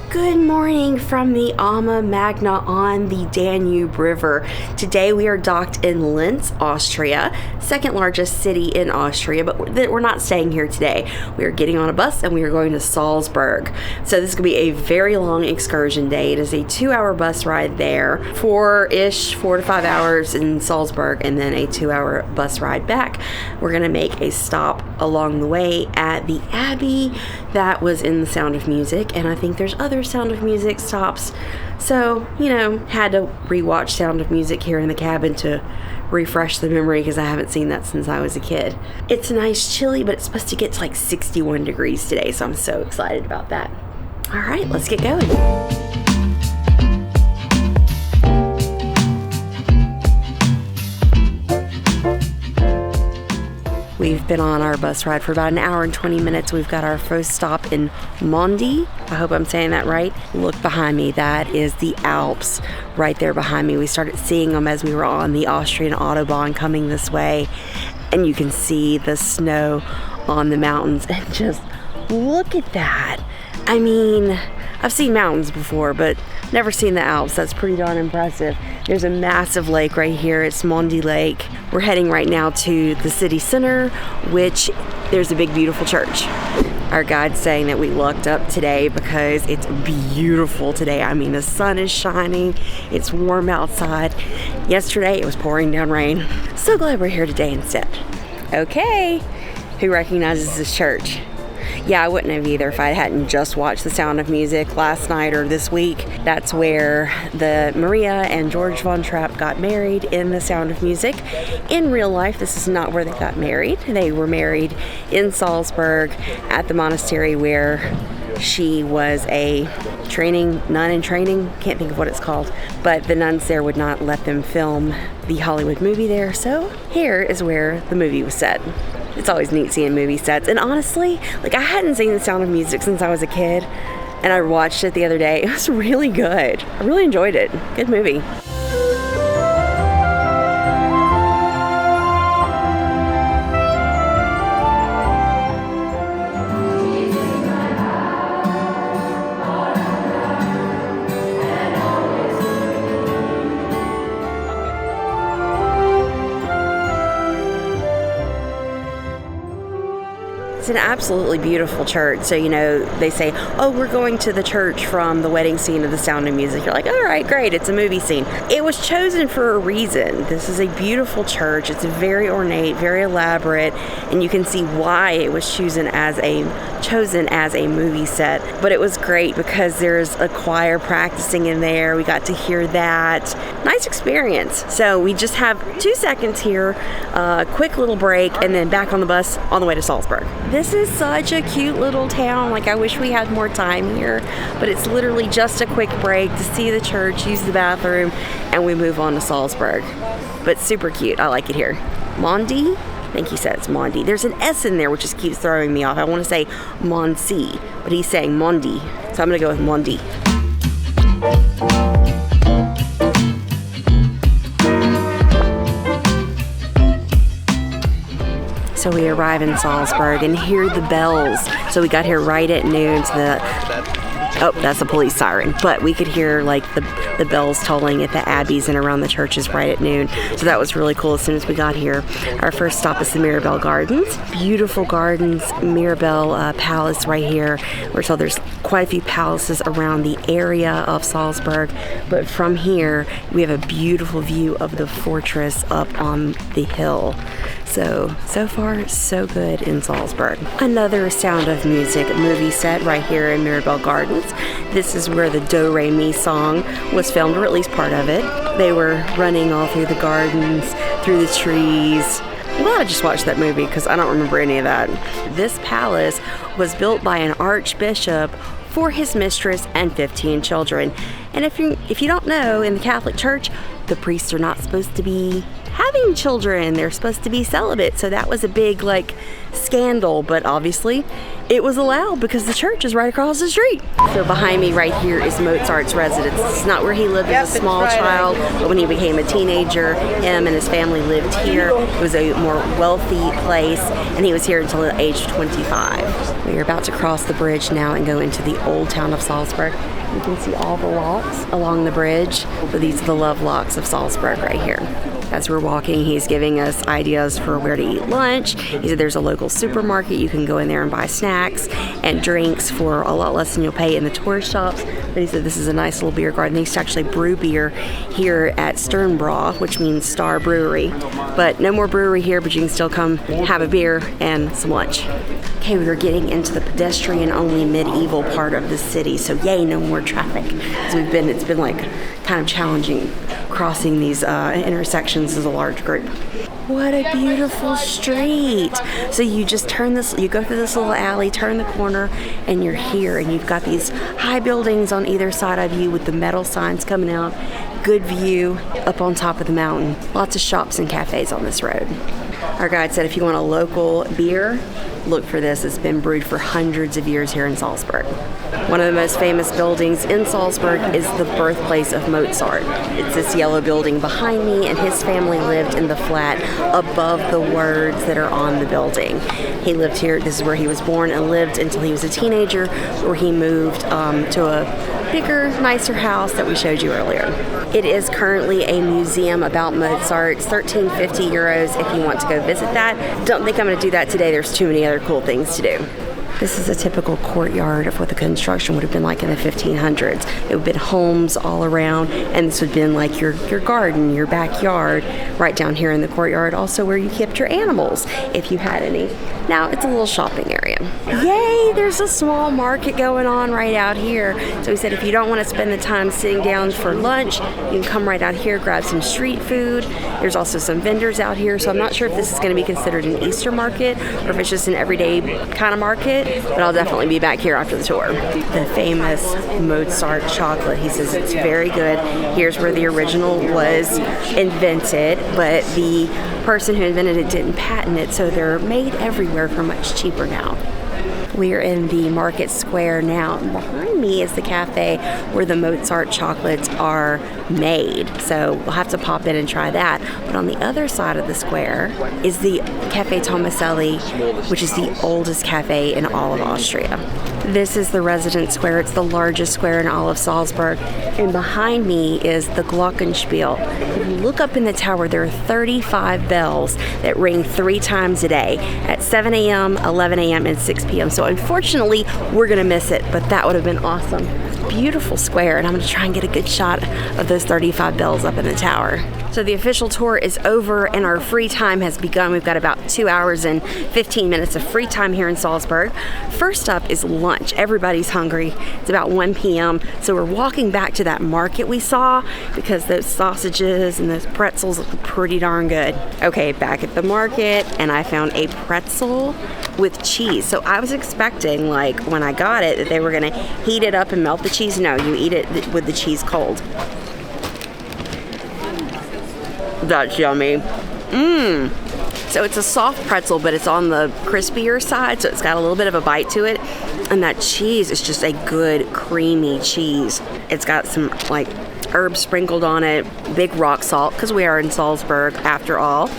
Good morning from the Alma Magna on the Danube River. Today we are docked in Linz, Austria, second largest city in Austria, but we're not staying here today. We are getting on a bus and we are going to Salzburg. So this is going to be a very long excursion day. It is a 2-hour bus ride there, 4 to 5 hours in Salzburg, and then a 2-hour bus ride back. We're going to make a stop along the way at the Abbey that was in The Sound of Music, and I think there's other Sound of Music stops. So, had to rewatch Sound of Music here in the cabin to refresh the memory because I haven't seen that since I was a kid. It's nice chilly, but it's supposed to get to like 61 degrees today, so I'm so excited about that. All right, let's get going. We've been on our bus ride for about an hour and 20 minutes. We've got our first stop in Mondsee. I hope I'm saying that right. Look behind me. That is the Alps right there behind me. We started seeing them as we were on the Austrian Autobahn coming this way. And you can see the snow on the mountains. And just look at that. I mean, I've seen mountains before, but never seen the Alps. That's pretty darn impressive. There's a massive lake right here. It's Mondsee Lake. We're heading right now to the city center, which there's a big, beautiful church. Our guide's saying that we lucked up today because it's beautiful today. I mean, the sun is shining. It's warm outside. Yesterday, it was pouring down rain. So glad we're here today instead. Okay, who recognizes this church? Yeah, I wouldn't have either if I hadn't just watched The Sound of Music last night or this week. That's where the Maria and George von Trapp got married in The Sound of Music. In real life, this is not where they got married. They were married in Salzburg at the monastery where she was a nun in training. Can't think of what it's called. But the nuns there would not let them film the Hollywood movie there. So here is where the movie was set. It's always neat seeing movie sets. And honestly, I hadn't seen The Sound of Music since I was a kid. And I watched it the other day. It was really good. I really enjoyed it. Good movie. It's an absolutely beautiful church. So, they say, oh, we're going to the church from the wedding scene of The Sound of Music. You're like, all right, great. It's a movie scene. It was chosen for a reason. This is a beautiful church. It's very ornate, very elaborate, and you can see why it was chosen as a movie set. But it was great because there's a choir practicing in there. We got to hear that. Nice experience. So we just have 2 seconds here, quick little break, and then back on the bus on the way to Salzburg. This is such a cute little town. I wish we had more time here, but it's literally just a quick break to see the church, use the bathroom, and we move on to Salzburg. But super cute. I like it here. Mondsee? I think he said it's Mondsee. There's an S in there, which just keeps throwing me off. I want to say Mondsee, but he's saying Mondsee, so I'm going to go with Mondsee. So we arrive in Salzburg and hear the bells. So we got here right at noon to that's a police siren. But we could hear the bells tolling at the abbeys and around the churches right at noon. So that was really cool as soon as we got here. Our first stop is the Mirabell Gardens. Beautiful gardens, Mirabell Palace right here. We're told there's quite a few palaces around the area of Salzburg. But from here, we have a beautiful view of the fortress up on the hill. So far, so good in Salzburg. Another Sound of Music movie set right here in Mirabell Gardens. This is where the Do Re Mi song was filmed, or at least part of it. They were running all through the gardens, through the trees. I'm glad I just watched that movie because I don't remember any of that. This palace was built by an archbishop for his mistress and 15 children. And if you don't know, in the Catholic Church, the priests are not supposed to be having children. They're supposed to be celibate. So that was a big scandal, but obviously it was allowed because the church is right across the street. So behind me right here is Mozart's residence. It's not where he lived as a small child, but when he became a teenager, him and his family lived here. It was a more wealthy place, and he was here until the age of 25. We are about to cross the bridge now and go into the old town of Salzburg. You can see all the locks along the bridge. So these are the love locks of Salzburg right here. As we're walking, he's giving us ideas for where to eat lunch. He said there's a local supermarket. You can go in there and buy snacks and drinks for a lot less than you'll pay in the tourist shops. But he said this is a nice little beer garden. They used to actually brew beer here at Sternbräu, which means Star Brewery. But no more brewery here, but you can still come have a beer and some lunch. Okay, we are getting into the pedestrian-only medieval part of the city, so yay, no more traffic. As it's been like kind of challenging crossing these intersections as a large group. What a beautiful street. So you just you go through this little alley, turn the corner, and you're here, and you've got these high buildings on either side of you with the metal signs coming out. Good view up on top of the mountain. Lots of shops and cafes on this road. Our guide said if you want a local beer, look for this. It's been brewed for hundreds of years here in Salzburg. One of the most famous buildings in Salzburg is the birthplace of Mozart. It's this yellow building behind me, and his family lived in the flat above the words that are on the building. He lived here. This is where he was born and lived until he was a teenager, where he moved to a bigger, nicer house that we showed you earlier. It is currently a museum about Mozart. It's €13.50 if you want to go visit that. Don't think I'm going to do that today. There's too many other cool things to do. This is a typical courtyard of what the construction would have been like in the 1500s. It would have been homes all around, and this would have been like your garden, your backyard, right down here in the courtyard, also where you kept your animals, if you had any. Now it's a little shopping area. Yay, there's a small market going on right out here. So he said if you don't want to spend the time sitting down for lunch, you can come right out here, grab some street food. There's also some vendors out here, so I'm not sure if this is going to be considered an Easter market or if it's just an everyday kind of market. But I'll definitely be back here after the tour. The famous Mozart chocolate, he says it's very good. Here's where the original was invented, but the person who invented it didn't patent it, so they're made everywhere for much cheaper now. We're in the market square now, and behind me is the cafe where the Mozart chocolates are made. So we'll have to pop in and try that. But on the other side of the square is the Cafe Tomaselli, which is the oldest cafe in all of Austria. This is the residence square. It's the largest square in all of Salzburg. And behind me is the Glockenspiel. If you look up in the tower, there are 35 bells that ring 3 times a day at 7 a.m., 11 a.m., and 6 p.m. So unfortunately, we're going to miss it, but that would have been awesome. Beautiful square, and I'm going to try and get a good shot of those 35 bells up in the tower. So the official tour is over and our free time has begun. We've got about 2 hours and 15 minutes of free time here in Salzburg. First up is lunch. Everybody's hungry. It's about 1 p.m. So we're walking back to that market we saw because those sausages and those pretzels look pretty darn good. Okay, back at the market, and I found a pretzel with cheese. So I was expecting, like, when I got it, that they were gonna heat it up and melt the cheese. No, you eat it with the cheese cold. That's yummy. So it's a soft pretzel, but it's on the crispier side, so it's got a little bit of a bite to it. And that cheese is just a good, creamy cheese. It's got some, like, herbs sprinkled on it, big rock salt, because we are in Salzburg, after all,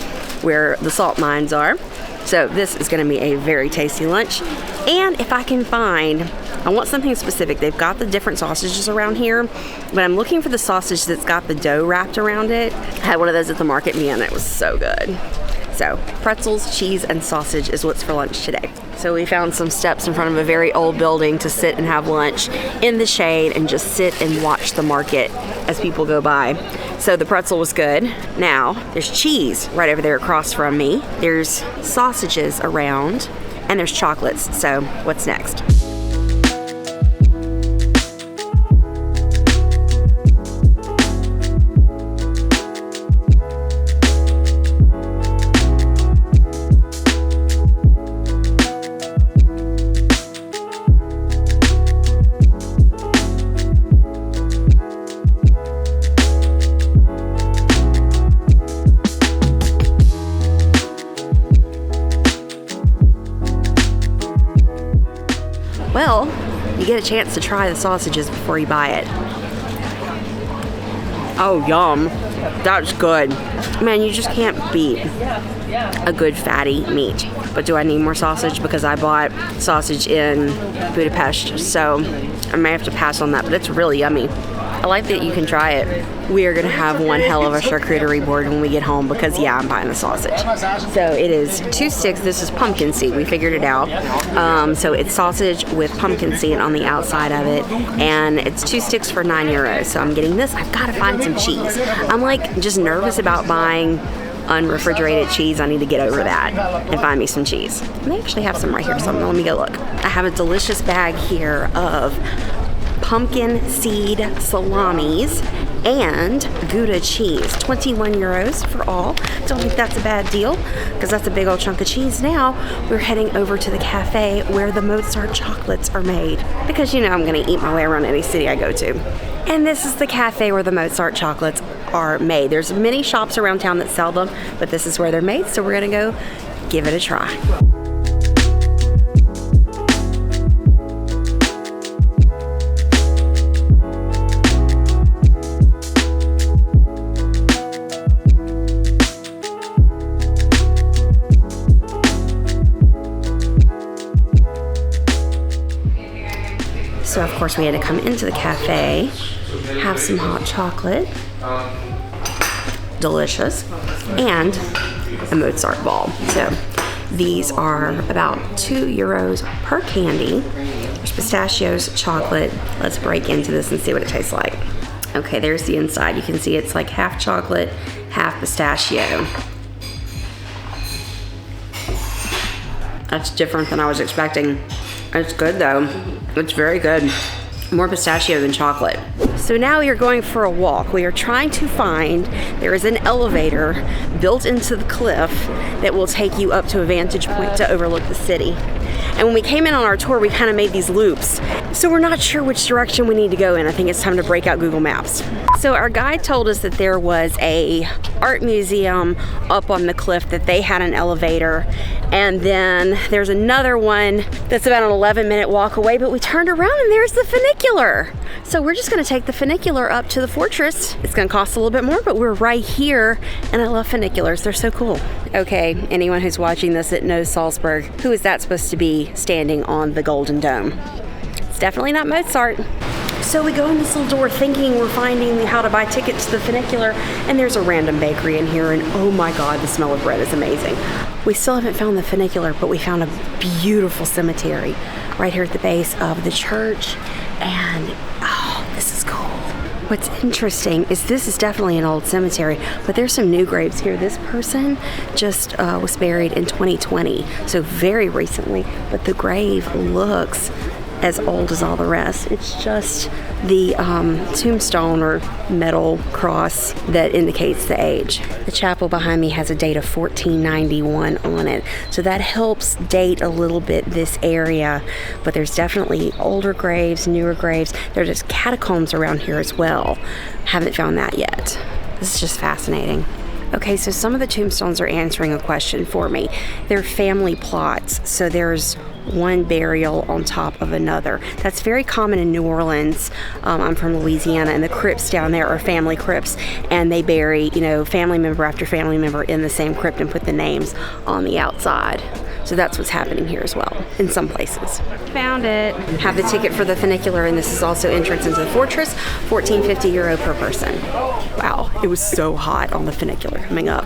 where the salt mines are. So this is going to be a very tasty lunch. And if I can find, I want something specific. They've got the different sausages around here, but I'm looking for the sausage that's got the dough wrapped around it. I had one of those at the market, man, it was so good. So pretzels, cheese, and sausage is what's for lunch today. So we found some steps in front of a very old building to sit and have lunch in the shade and just sit and watch the market as people go by. So the pretzel was good. Now, there's cheese right over there across from me. There's sausages around, and there's chocolates. So what's next? Well, you get a chance to try the sausages before you buy it. Oh, yum. That's good. Man, you just can't beat a good fatty meat. But do I need more sausage? Because I bought sausage in Budapest, so I may have to pass on that, but it's really yummy. I like that you can try it. We are going to have one hell of a charcuterie board when we get home because, yeah, I'm buying the sausage. So it is 2 sticks. This is pumpkin seed. We figured it out. So it's sausage with pumpkin seed on the outside of it, and it's 2 sticks for €9. So I'm getting this. I've got to find some cheese. I'm like just nervous about buying unrefrigerated cheese. I need to get over that and find me some cheese. They actually have some right here, so let me go look. I have a delicious bag here of pumpkin seed salamis and Gouda cheese. €21 for all. Don't think that's a bad deal because that's a big old chunk of cheese. Now we're heading over to the cafe where the Mozart chocolates are made because you know I'm going to eat my way around any city I go to. And this is the cafe where the Mozart chocolates are made. There's many shops around town that sell them, but this is where they're made, so we're going to go give it a try. So of course we had to come into the cafe, have some hot chocolate, delicious, and a Mozart ball. So these are about €2 per candy. There's pistachios, chocolate. Let's break into this and see what it tastes like. Okay, there's the inside. You can see it's like half chocolate, half pistachio. That's different than I was expecting. It's good though. It's very good. More pistachio than chocolate. So now we are going for a walk. We are trying to find, there is an elevator built into the cliff that will take you up to a vantage point to overlook the city. And when we came in on our tour, we kind of made these loops. So we're not sure which direction we need to go in. I think it's time to break out Google Maps. So our guide told us that there was a art museum up on the cliff, that they had an elevator. And then there's another one that's about an 11-minute walk away, but we turned around and there's the funicular. So we're just gonna take the funicular up to the fortress. It's gonna cost a little bit more, but we're right here, and I love funiculars, they're so cool. Okay, anyone who's watching this that knows Salzburg, who is that supposed to be standing on the Golden Dome? It's definitely not Mozart. So we go in this little door thinking we're finding how to buy tickets to the funicular, and there's a random bakery in here, and oh my God, the smell of bread is amazing. We still haven't found the funicular, but we found a beautiful cemetery right here at the base of the church, and oh, this is cool. What's interesting is this is definitely an old cemetery, but there's some new graves here. This person just was buried in 2020, so very recently, but the grave looks as old as all the rest. It's just the tombstone or metal cross that indicates the age. The chapel behind me has a date of 1491 on it, so that helps date a little bit this area, but there's definitely older graves, newer graves. There's just catacombs around here as well. Haven't found that yet. This is just fascinating. Okay, so some of the tombstones are answering a question for me. They're family plots, so there's one burial on top of another. That's very common in New Orleans. I'm from Louisiana, and the crypts down there are family crypts, and they bury, you know, family member after family member in the same crypt and put the names on the outside. So that's what's happening here as well, in some places. Found it. Have the ticket for the funicular, and this is also entrance into the fortress, €14.50 per person. Wow, it was so hot on the funicular coming up,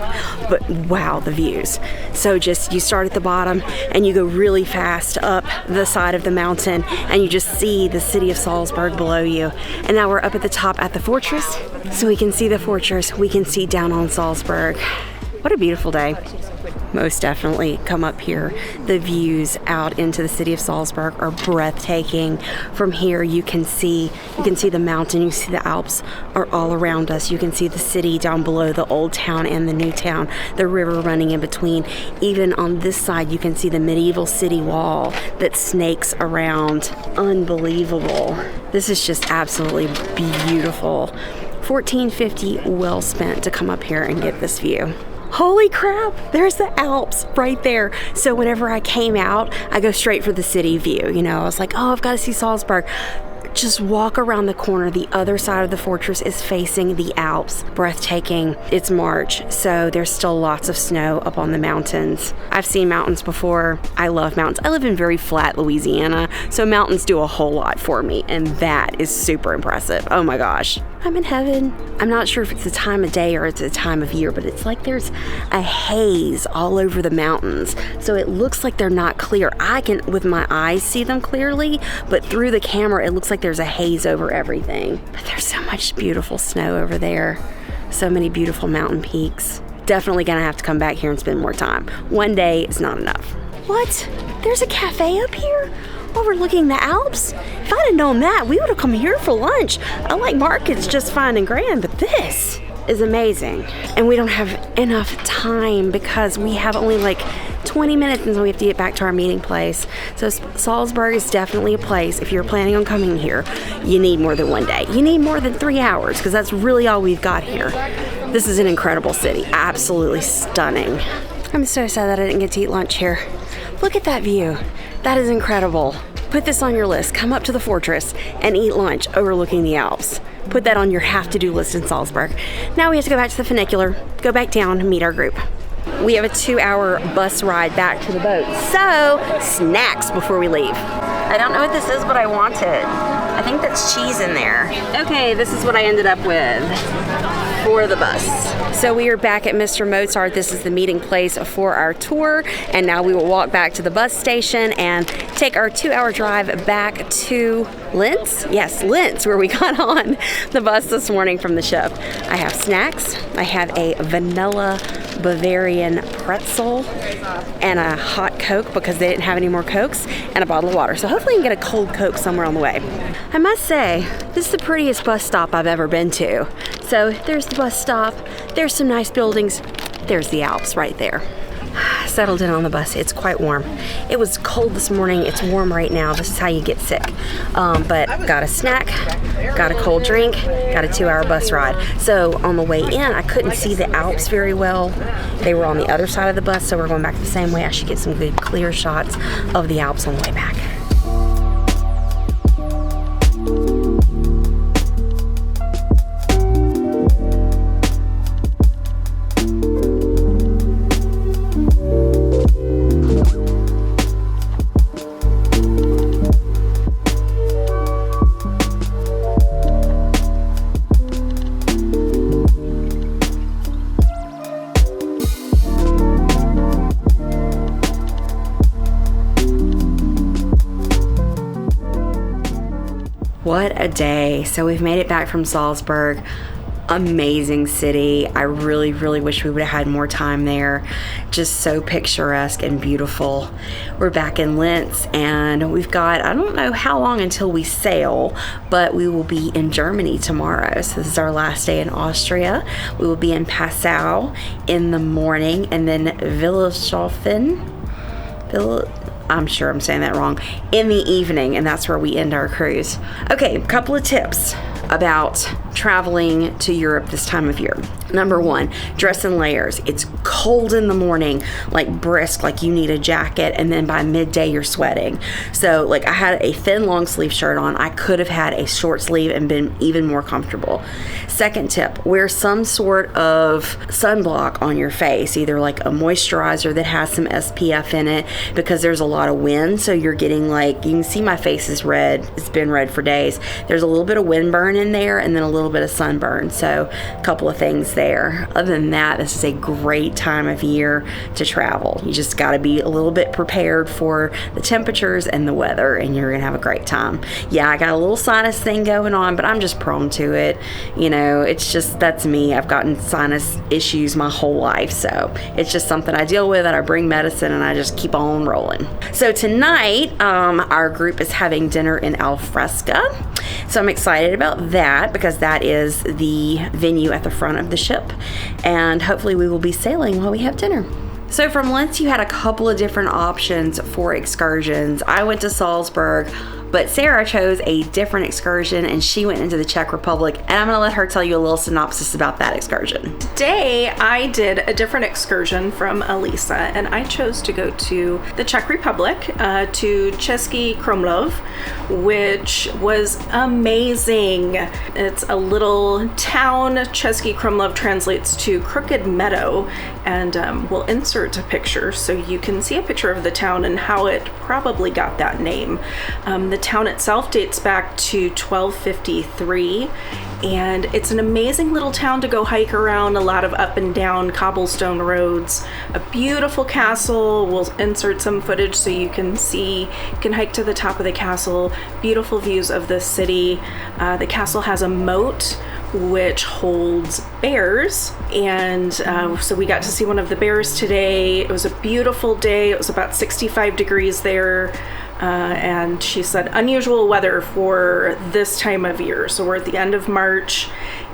but wow, the views. So just, you start at the bottom, and you go really fast up the side of the mountain, and you just see the city of Salzburg below you. And now we're up at the top at the fortress, so we can see the fortress, we can see down on Salzburg. What a beautiful day. Most definitely come up here. The views out into the city of Salzburg are breathtaking. From here you can see the mountain, you see the Alps are all around us. You can see the city down below, the old town and the new town, the river running in between. Even on this side you can see the medieval city wall that snakes around. Unbelievable. This is just absolutely beautiful. $14.50 well spent to come up here and get this view. Holy crap, there's the Alps right there. So whenever I came out, I go straight for the city view. You know, I was like, oh, I've got to see Salzburg. Just walk around the corner. The other side of the fortress is facing the Alps. Breathtaking. It's March, so there's still lots of snow up on the mountains. I've seen mountains before. I love mountains. I live in very flat Louisiana, so mountains do a whole lot for me, and that is super impressive. Oh my gosh. I'm in heaven. I'm not sure if it's the time of day or it's the time of year, but it's like there's a haze all over the mountains. So it looks like they're not clear. I can, with my eyes, see them clearly, but through the camera, it looks like there's a haze over everything. But there's so much beautiful snow over there. So many beautiful mountain peaks. Definitely gonna have to come back here and spend more time. One day is not enough. What? There's a cafe up here? Overlooking the Alps? If I'd have known that, we would have come here for lunch. I like markets just fine and grand, but this is amazing. And we don't have enough time because we have only like 20 minutes until we have to get back to our meeting place. So Salzburg is definitely a place, if you're planning on coming here, you need more than one day. You need more than 3 hours because that's really all we've got here. This is an incredible city, absolutely stunning. I'm so sad that I didn't get to eat lunch here. Look at that view. That is incredible. Put this on your list. Come up to the fortress and eat lunch overlooking the Alps. Put that on your have-to-do list in Salzburg. Now we have to go back to the funicular, go back down and meet our group. We have a 2-hour bus ride back to the boat. So, snacks before we leave. I don't know what this is, but I want it. I think that's cheese in there. Okay, this is what I ended up with for the bus. So we are back at Mr. Mozart. This is the meeting place for our tour, and now we will walk back to the bus station and take our 2-hour drive back to Linz. Yes, Linz, where we got on the bus this morning from the ship. I have snacks. I have a vanilla Bavarian pretzel and a hot Coke because they didn't have any more Cokes, and a bottle of water. So hopefully I can get a cold Coke somewhere on the way. I must say, this is the prettiest bus stop I've ever been to. So there's the bus stop, there's some nice buildings, there's the Alps right there. Settled in on the bus. It's quite warm. It was cold this morning. It's warm right now. This is how you get sick. But got a snack, got a cold drink, got a 2-hour bus ride. So on the way in, I couldn't see the Alps very well. They were on the other side of the bus, so we're going back the same way. I should get some good clear shots of the Alps on the way back. What a day. So we've made it back from Salzburg. Amazing city. I really, really wish we would have had more time there. Just so picturesque and beautiful. We're back in Linz and we've got, I don't know how long until we sail, but we will be in Germany tomorrow. So this is our last day in Austria. We will be in Passau in the morning and then I'm sure I'm saying that wrong, in the evening, and that's where we end our cruise. Okay, a couple of tips about traveling to Europe this time of year. Number one, dress in layers. It's cold in the morning, like brisk, like you need a jacket, and then by midday you're sweating. So like I had a thin long sleeve shirt on. I could have had a short sleeve and been even more comfortable. Second tip, wear some sort of sunblock on your face, either like a moisturizer that has some SPF in it, because there's a lot of wind, so you're getting like, you can see my face is red. It's been red for days. There's a little bit of wind burn in there and then a little bit of sunburn, so a couple of things there. Other than that, this is a great time of year to travel. You just got to be a little bit prepared for the temperatures and the weather, and you're gonna have a great time. Yeah, I got a little sinus thing going on, but I'm just prone to it. You know, it's just, that's me. I've gotten sinus issues my whole life, so it's just something I deal with, and I bring medicine and I just keep on rolling. So tonight, our group is having dinner in al fresco. So I'm excited about that because that is the venue at the front of the ship, and hopefully we will be sailing while we have dinner. So from Linz, you had a couple of different options for excursions. I went to Salzburg. But Sarah chose a different excursion and she went into the Czech Republic, and I'm gonna let her tell you a little synopsis about that excursion. Today I did a different excursion from Elisa, and I chose to go to the Czech Republic, to Český Krumlov, which was amazing. It's a little town. Český Krumlov translates to Crooked Meadow, and we'll insert a picture so you can see a picture of the town and how it probably got that name. The town itself dates back to 1253, and it's an amazing little town to go hike around. A lot of up and down cobblestone roads, a beautiful castle. We'll insert some footage so you can see, you can hike to the top of the castle, beautiful views of the city. The castle has a moat which holds bears, and so we got to see one of the bears today. It was a beautiful day. It was about 65 degrees there, and she said unusual weather for this time of year. So we're at the end of March,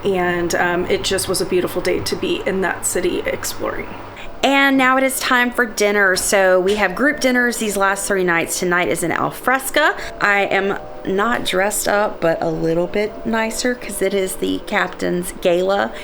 and it just was a beautiful day to be in that city exploring. And now it is time for dinner. So we have group dinners these last 3 nights. Tonight is an alfresca. I am not dressed up, but a little bit nicer because it is the captain's gala.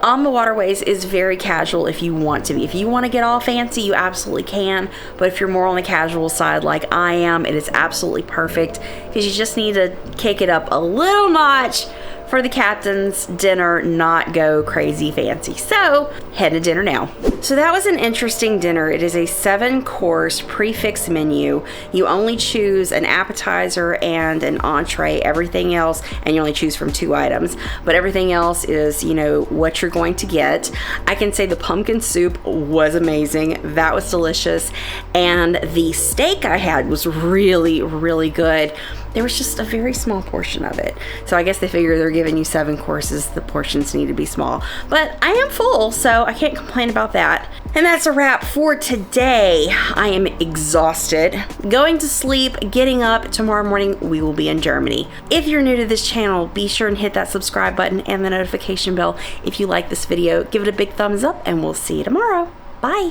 On the waterways is very casual if you want to be. If you want to get all fancy, you absolutely can. But if you're more on the casual side like I am, it is absolutely perfect because you just need to kick it up a little notch for the captain's dinner, not go crazy fancy. So head to dinner now. So that was an interesting dinner. It is a 7-course prefix menu. You only choose an appetizer and an entree. Everything else, and you only choose from 2 items, but everything else is, you know, what you're going to get. I can say the pumpkin soup was amazing. That was delicious. And the steak I had was really, really good. There was just a very small portion of it. So I guess they figure they're giving you 7 courses, the portions need to be small. But I am full, so I can't complain about that. And that's a wrap for today. I am exhausted. Going to sleep, getting up. Tomorrow morning, we will be in Germany. If you're new to this channel, be sure and hit that subscribe button and the notification bell. If you like this video, give it a big thumbs up, and we'll see you tomorrow. Bye.